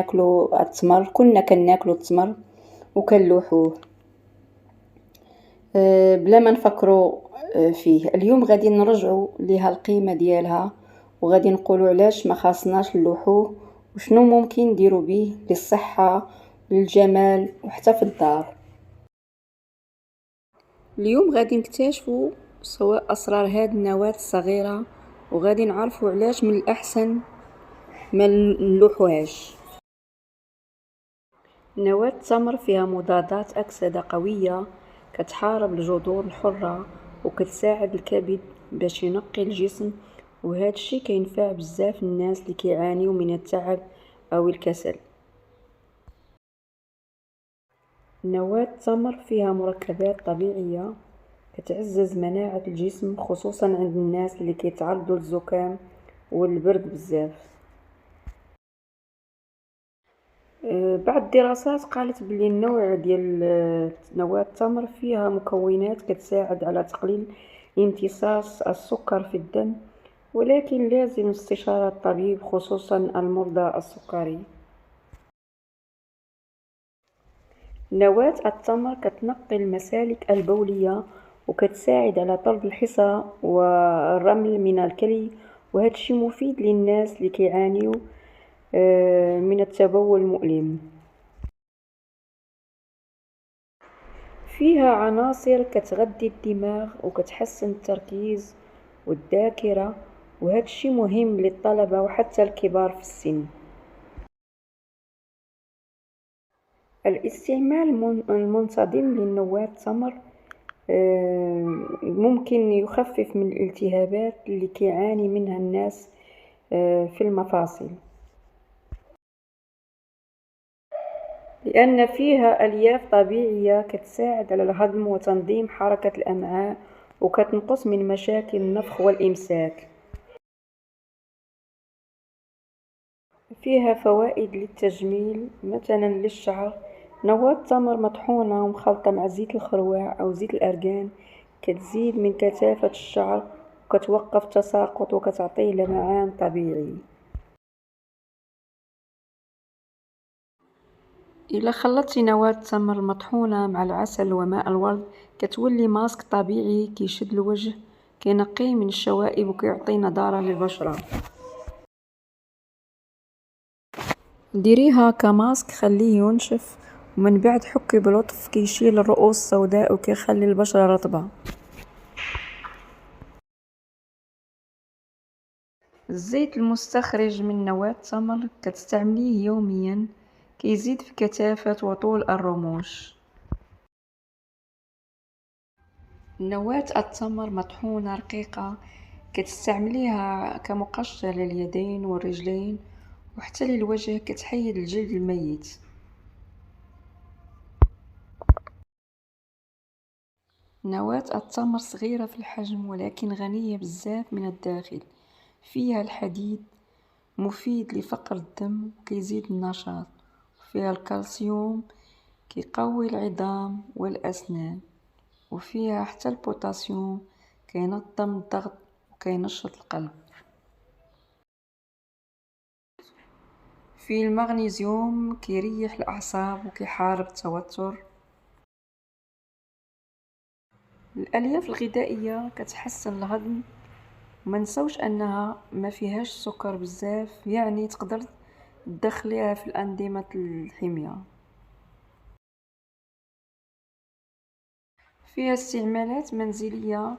ناكلو التمر، كنا كناكلو التمر وكنلوحوه بلا ما نفكروا فيه. اليوم غادي نرجعوا ليها القيمة ديالها، وغادي نقولوا علاش ما خاصناش نلوحوه وشنو ممكن نديروا به للصحة للجمال وحتى في الدار. اليوم غادي نكتشفوا سواء اسرار هاد النواة الصغيرة، وغادي نعرفوا علاش من الاحسن ما نلوحوهاش. نواة التمر فيها مضادات أكسدة قوية كتحارب الجذور الحرة وكتساعد الكبد باش ينقي الجسم، وهذا الشيء كينفع بزاف الناس اللي كيعانيوا من التعب او الكسل. نواة التمر فيها مركبات طبيعية كتعزز مناعة الجسم، خصوصا عند الناس اللي كيتعرضوا للزكام والبرد بزاف. بعض الدراسات قالت بلي النوع ديال نواة التمر فيها مكونات كتساعد على تقليل امتصاص السكر في الدم، ولكن لازم استشارة الطبيب خصوصا المرضى السكري. نواة التمر كتنقي المسالك البولية وكتساعد على طرد الحصى والرمل من الكلي، وهذا الشيء مفيد للناس اللي كيعانيوا من التبول المؤلم. فيها عناصر كتغذي الدماغ وكتحسن التركيز والذاكرة، وهذا الشيء مهم للطلبة وحتى الكبار في السن. الاستعمال المنتظم للنواة التمر ممكن يخفف من الالتهابات اللي كيعاني منها الناس في المفاصل، لأن فيها ألياف طبيعية كتساعد على الهضم وتنظيم حركة الأمعاء وكتنقص من مشاكل النفخ والإمساك. فيها فوائد للتجميل مثلا للشعر. نواة التمر مطحونة ومخلطة مع زيت الخروع أو زيت الأرغان كتزيد من كثافة الشعر وكتوقف التساقط وكتعطيه لمعان طبيعي. إلا خلطتي نواة التمر المطحونة مع العسل وماء الورد كتولي ماسك طبيعي كيشد الوجه، كينقيه من الشوائب وكيعطي نضارة للبشرة. ديريها كماسك، خليه ينشف ومن بعد حكي بلطف كيشيل الرؤوس السوداء وكيخلي البشرة رطبة. الزيت المستخرج من نواة التمر كتستعمليه يوميا، كيزيد في كثافة وطول الرموش. نواة التمر مطحونة رقيقة كتستعمليها كمقشر لليدين والرجلين وحتى للوجه، كتحيد الجلد الميت. نواة التمر صغيرة في الحجم ولكن غنية بزاف من الداخل. فيها الحديد مفيد لفقر الدم وكيزيد النشاط، فيها الكالسيوم كيقوي العظام والأسنان، وفيها حتى البوتاسيوم كينظم الضغط وكينشط القلب. فيه المغنيسيوم كيريح الأعصاب وكيحارب التوتر. الألياف الغذائية كتحسن الهضم، وما نساوش انها ما فيهاش سكر بزاف، يعني تقدر تدخليها في الأنظمة الحمية. فيها استعمالات منزلية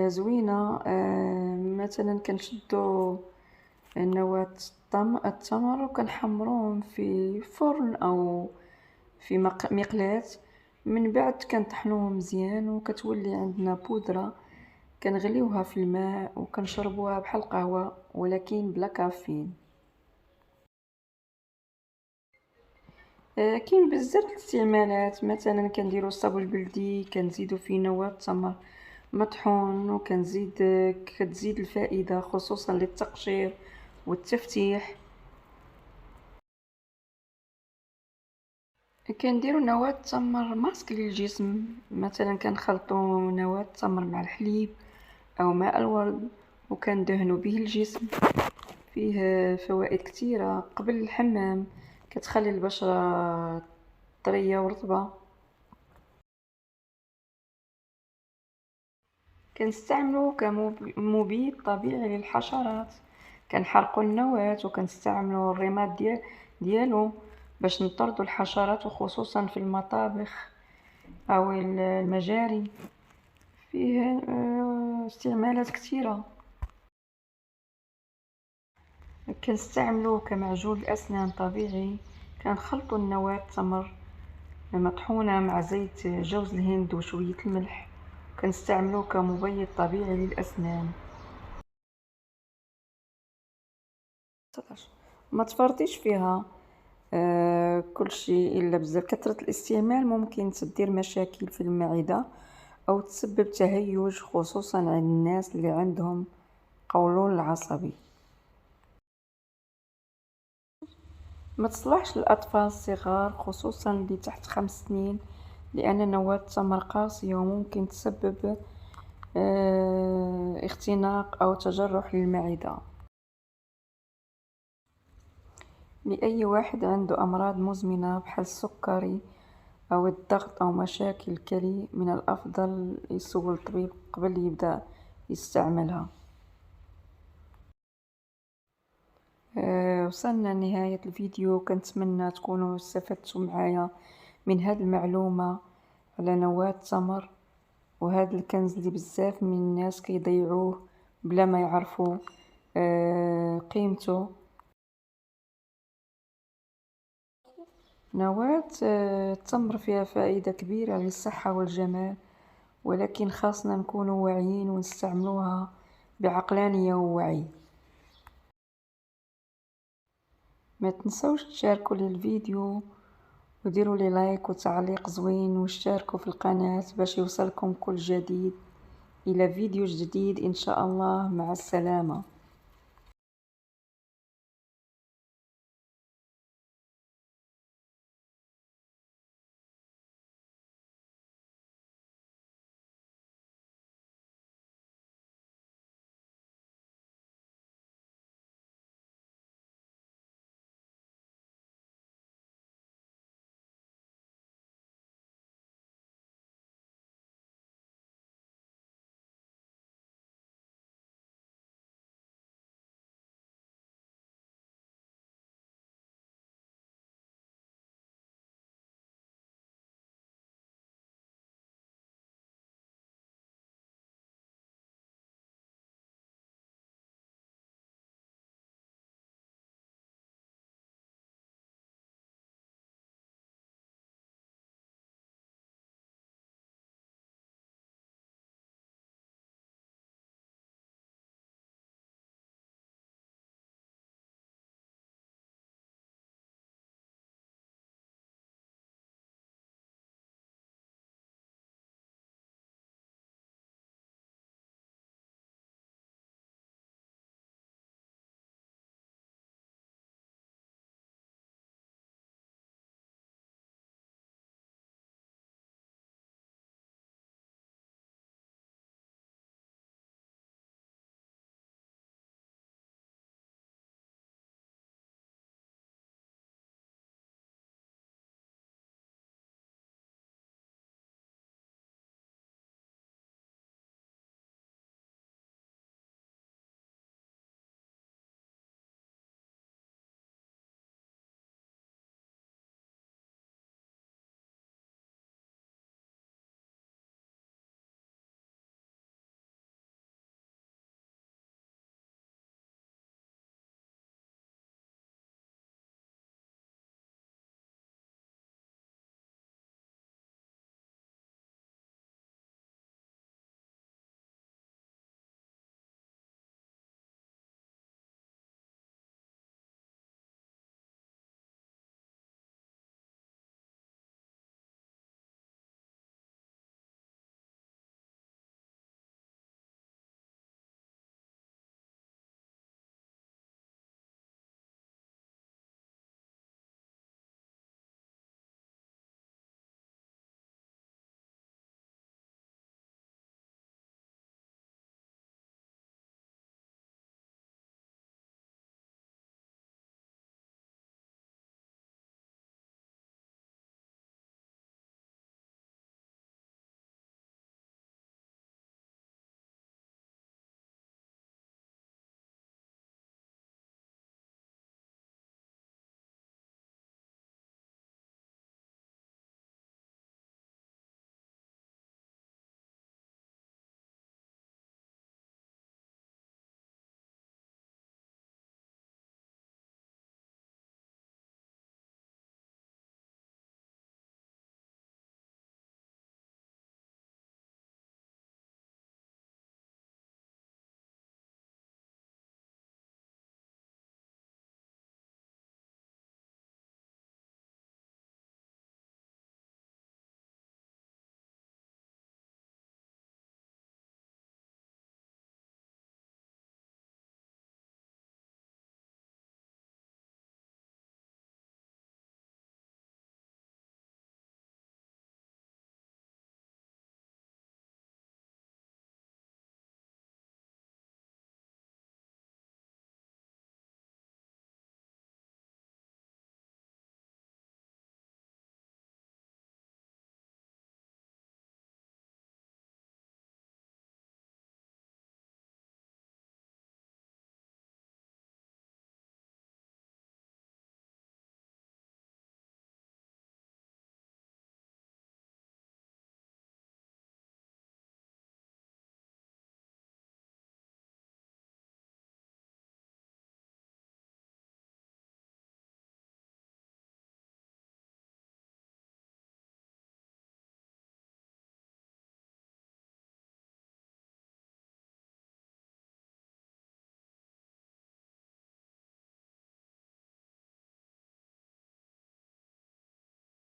زوينة، مثلا كنشدو نواة التمر وكنحمروهم في فرن او في مقلاة، من بعد كنطحنوهم مزيان وكتولي عندنا بودرة كنغليوها في الماء وكنشربوها بحال القهوة ولكن بلا كافيين. كاين بزاف الاستعمالات، مثلا كنديرو الصابون البلدي كنزيدو فيه نواة التمر مطحون وكنزيد كتزيد الفائدة خصوصا للتقشير والتفتيح. كنديرو نواة التمر ماسك للجسم، مثلا كنخلطو نواة التمر مع الحليب او ماء الورد وكندهنو به الجسم. فيه فوائد كتيرة قبل الحمام، كتخلي البشرة طرية ورطبة. كنستعملو كمبيد طبيعي للحشرات، كنحرقو النواة وكنستعملو الرماد ديالو باش نطردو الحشرات، وخصوصا في المطابخ او المجاري. فيه استعمالات كثيرة. كنستعملوه كمعجون الأسنان طبيعي، كنخلطو النواة التمر مطحونة مع زيت جوز الهند وشوية الملح، كنستعملوه كمبيض طبيعي للأسنان. ما تفرطيش فيها كل شيء إلا بزاف. كثرة الاستعمال ممكن تدير مشاكل في المعدة أو تسبب تهيج، خصوصا عند الناس اللي عندهم قولون العصبي. ما تصلحش للأطفال الصغار، خصوصا اللي تحت 5 سنين، لأن نواة التمر قاسية وممكن تسبب اختناق أو تجرح للمعدة. لأي واحد عنده أمراض مزمنة بحال السكري أو الضغط أو مشاكل الكلى، من الأفضل يسول الطبيب قبل يبدأ يستعملها. وصلنا لنهاية الفيديو، كنتمنى تكونوا استفدتوا معايا من هذه المعلومة على نواة التمر، وهذا الكنز اللي بزاف من الناس كيضيعوه بلا ما يعرفوا قيمته. نواة التمر فيها فائدة كبيرة للصحة والجمال، ولكن خاصنا نكونوا واعيين ونستعملوها بعقلانية ووعي. ما تنسوش تشاركوا لي الفيديو وديروا لي لايك وتعليق زوين، واشتركوا في القناة باش يوصلكم كل جديد. إلى فيديو جديد إن شاء الله، مع السلامة.